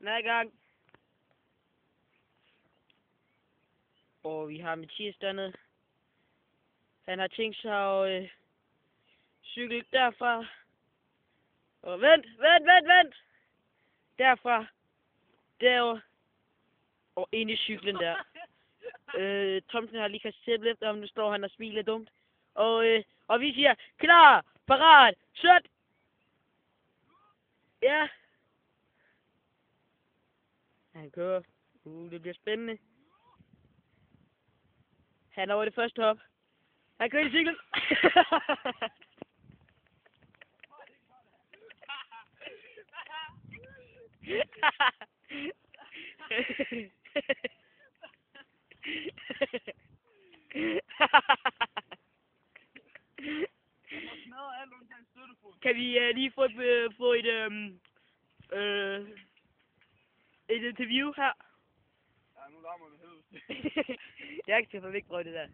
Den er i gang. Og vi har Mathias dernede. Han har tænkt sig at cykle derfra. Og vent! Derfra. Derover. Og ind i cyklen der. Thomsen har lige kastet tæppet efter ham. Nu står han og smiler dumt. Og vi siger, klar, parat, sæt! Ja. Han kører. Det bliver spændende. Han er over det første hop. Han kører i cyklen. Kan vi lige få et interview her? Ja, nu larmer det helvede. Jeg kan tage for væk, det der.